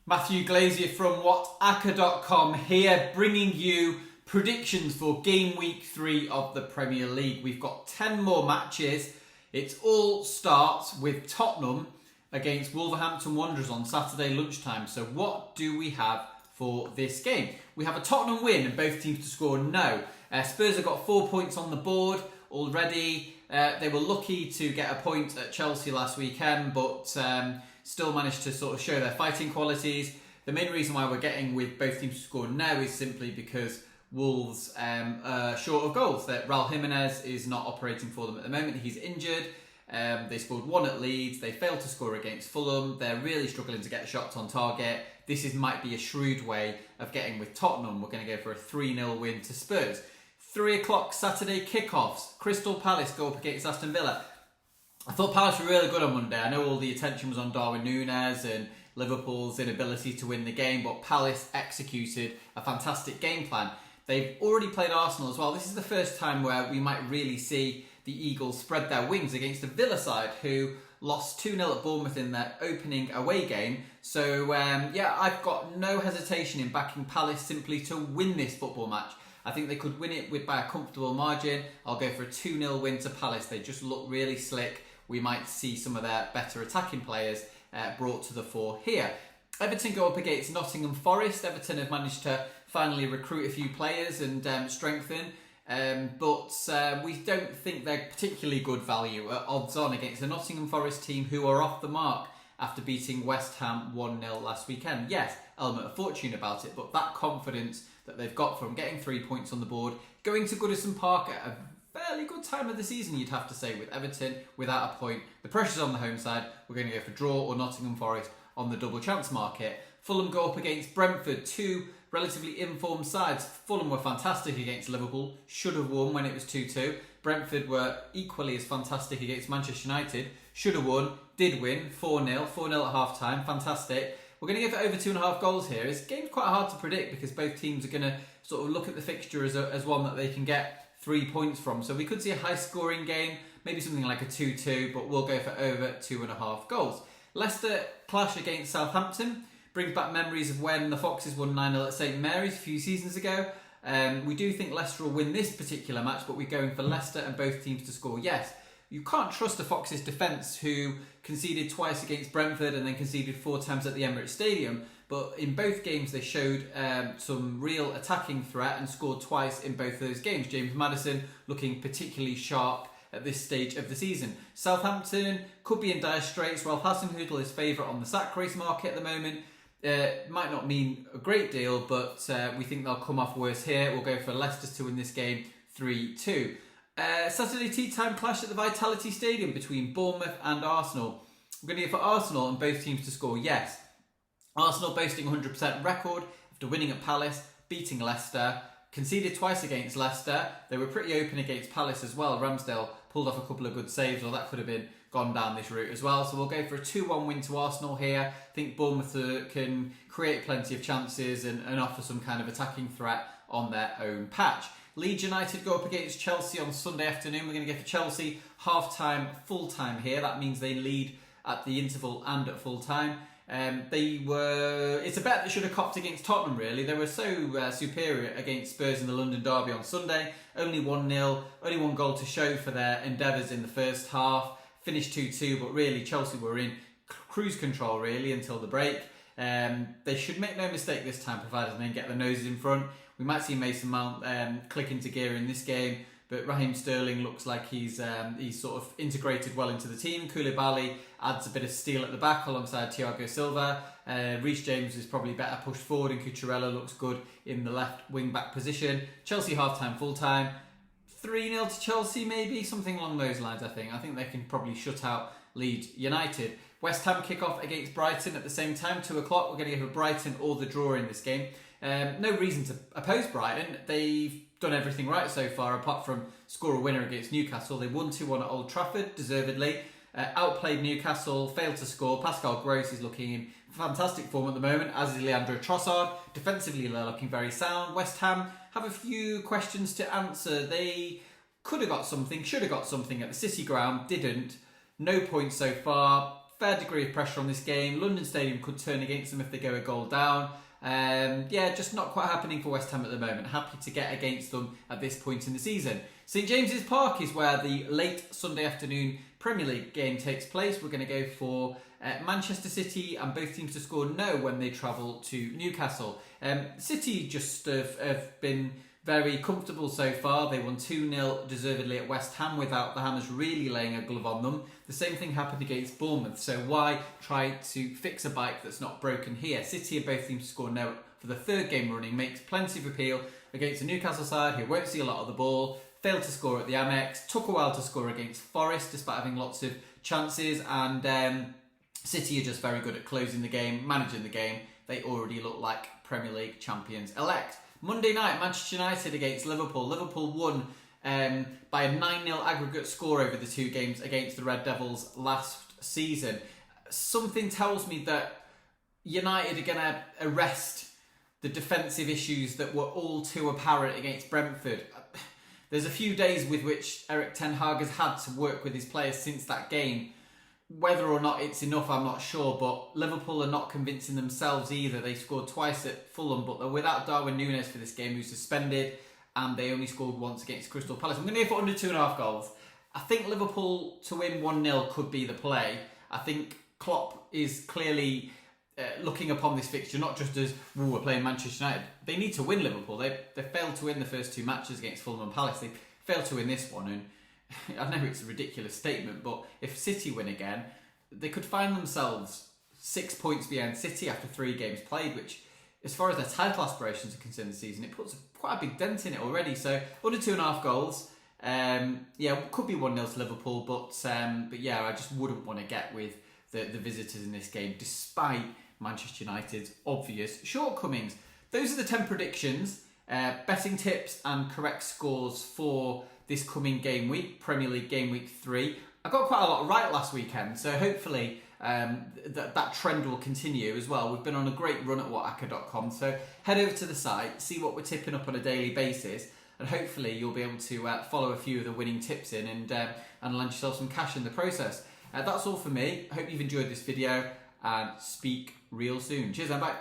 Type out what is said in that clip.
Matthew Glazier from WhatAcca.com here, bringing you predictions for game week 3 of the Premier League. We've got 10 more matches. It all starts with Tottenham against Wolverhampton Wanderers on Saturday lunchtime. So what do we have for this game? We have a Tottenham win and both teams to score no. Spurs have got 4 points on the board already. They were lucky to get a point at Chelsea last weekend, but still managed to sort of show their fighting qualities. The main reason why we're getting with both teams to score now is simply because Wolves are short of goals. That Raul Jimenez is not operating for them at the moment. He's injured. They scored 1 at Leeds. They failed to score against Fulham. They're really struggling to get shots on target. This might be a shrewd way of getting with Tottenham. We're going to go for a 3-0 win to Spurs. 3 o'clock Saturday kickoffs. Crystal Palace go up against Aston Villa. I thought Palace were really good on Monday. I know all the attention was on Darwin Núñez and Liverpool's inability to win the game, but Palace executed a fantastic game plan. They've already played Arsenal as well. This is the first time where we might really see the Eagles spread their wings against a Villa side who lost 2-0 at Bournemouth in their opening away game. So, I've got no hesitation in backing Palace simply to win this football match. I think they could win it by a comfortable margin. I'll go for a 2-0 win to Palace. They just look really slick. We might see some of their better attacking players brought to the fore here. Everton go up against Nottingham Forest. Everton have managed to finally recruit a few players and strengthen. But we don't think they're particularly good value at odds on against the Nottingham Forest team who are off the mark after beating West Ham 1-0 last weekend. Yes, element of fortune about it, but that confidence that they've got from getting 3 points on the board, going to Goodison Park at a fairly good time of the season, you'd have to say, with Everton without a point. The pressure's on the home side. We're going to go for draw or Nottingham Forest on the double chance market. Fulham go up against Brentford, two relatively informed sides. Fulham were fantastic against Liverpool, should have won when it was 2-2. Brentford were equally as fantastic against Manchester United, should have won, did win, 4-0 at half time, fantastic. We're going to give it over 2.5 goals here. This game's quite hard to predict because both teams are going to sort of look at the fixture as one that they can get 3 points from. So we could see a high scoring game, maybe something like a 2-2, but we'll go for over 2.5 goals. Leicester clash against Southampton. Brings back memories of when the Foxes won 9-0 at St Mary's a few seasons ago. We do think Leicester will win this particular match, but we're going for Leicester and both teams to score yes. You can't trust the Foxes' defence, who conceded twice against Brentford and then conceded 4 times at the Emirates Stadium. But in both games, they showed some real attacking threat and scored twice in both those games. James Maddison looking particularly sharp at this stage of the season. Southampton could be in dire straits. While Hasenhüttl is favourite on the sack race market at the moment, might not mean a great deal, but we think they'll come off worse here. We'll go for Leicester to win this game 3-2. Saturday tea time clash at the Vitality Stadium between Bournemouth and Arsenal. We're going to go for Arsenal and both teams to score yes. Arsenal boasting 100% record after winning at Palace, beating Leicester, conceded twice against Leicester. They were pretty open against Palace as well. Ramsdale pulled off a couple of good saves, or that could have been gone down this route as well. So we'll go for a 2-1 win to Arsenal here. I think Bournemouth can create plenty of chances and offer some kind of attacking threat on their own patch. Leeds United go up against Chelsea on Sunday afternoon. We're going to go for Chelsea half-time, full-time here. That means they lead at the interval and at full-time. It's a bet that should have copped against Tottenham, really. They were so superior against Spurs in the London derby on Sunday. Only 1-0, only 1 goal to show for their endeavours in the first half. Finished 2-2, but really Chelsea were in cruise control, really, until the break. They should make no mistake this time, provided they get their noses in front. We might see Mason Mount click into gear in this game, but Raheem Sterling looks like he's sort of integrated well into the team. Koulibaly adds a bit of steel at the back alongside Thiago Silva. Reece James is probably better pushed forward, and Cucurella looks good in the left wing-back position. Chelsea half-time, full-time. 3-0 to Chelsea, maybe? Something along those lines, I think. I think they can probably shut out Leeds United. West Ham kick off against Brighton at the same time, 2 o'clock. We're going to go for Brighton or the draw in this game. No reason to oppose Brighton. They've done everything right so far, apart from score a winner against Newcastle. They won 2-1 at Old Trafford, deservedly. Outplayed Newcastle, failed to score. Pascal Gross is looking in fantastic form at the moment, as is Leandro Trossard. Defensively, they're looking very sound. West Ham have a few questions to answer. They could have got something, should have got something at the City ground, didn't. No points so far. fair degree of pressure on this game. London Stadium could turn against them if they go a goal down. Yeah, just not quite happening for West Ham at the moment. Happy to get against them at this point in the season. St James's Park is where the late Sunday afternoon Premier League game takes place. We're going to go for Manchester City, and both teams to score no when they travel to Newcastle. City just have been very comfortable so far. They won 2-0 deservedly at West Ham without the Hammers really laying a glove on them. The same thing happened against Bournemouth, so why try to fix a bike that's not broken here? City are both teams to score no for the third game running, makes plenty of appeal against the Newcastle side who won't see a lot of the ball, failed to score at the Amex, took a while to score against Forest despite having lots of chances, and City are just very good at closing the game, managing the game. They already look like Premier League champions-elect. Monday night, Manchester United against Liverpool. Liverpool won by a 9-0 aggregate score over the two games against the Red Devils last season. Something tells me that United are going to arrest the defensive issues that were all too apparent against Brentford. There's a few days with which Erik ten Hag has had to work with his players since that game. Whether or not it's enough, I'm not sure, but Liverpool are not convincing themselves either. They scored twice at Fulham, but they're without Darwin Núñez for this game, who's suspended, and they only scored once against Crystal Palace. I'm going to go for under 2.5 goals. I think Liverpool to win 1-0 could be the play. I think Klopp is clearly looking upon this fixture not just as, we're playing Manchester United. They need to win Liverpool. They failed to win the first two matches against Fulham and Palace. They failed to win this one, and I know it's a ridiculous statement, but if City win again, they could find themselves 6 points behind City after 3 games played, which, as far as their title aspirations are concerned this season, it puts quite a big dent in it already. So under 2.5 goals, yeah, could be 1-0 to Liverpool, but yeah, I just wouldn't want to get with the visitors in this game, despite Manchester United's obvious shortcomings. Those are the 10 predictions, betting tips and correct scores for this coming game week, Premier League game week 3. I got quite a lot right last weekend, so hopefully that trend will continue as well. We've been on a great run at WhatAcca.com, so head over to the site, see what we're tipping up on a daily basis, and hopefully you'll be able to follow a few of the winning tips in and land yourself some cash in the process. That's all for me. Hope you've enjoyed this video, and speak real soon. Cheers and bye.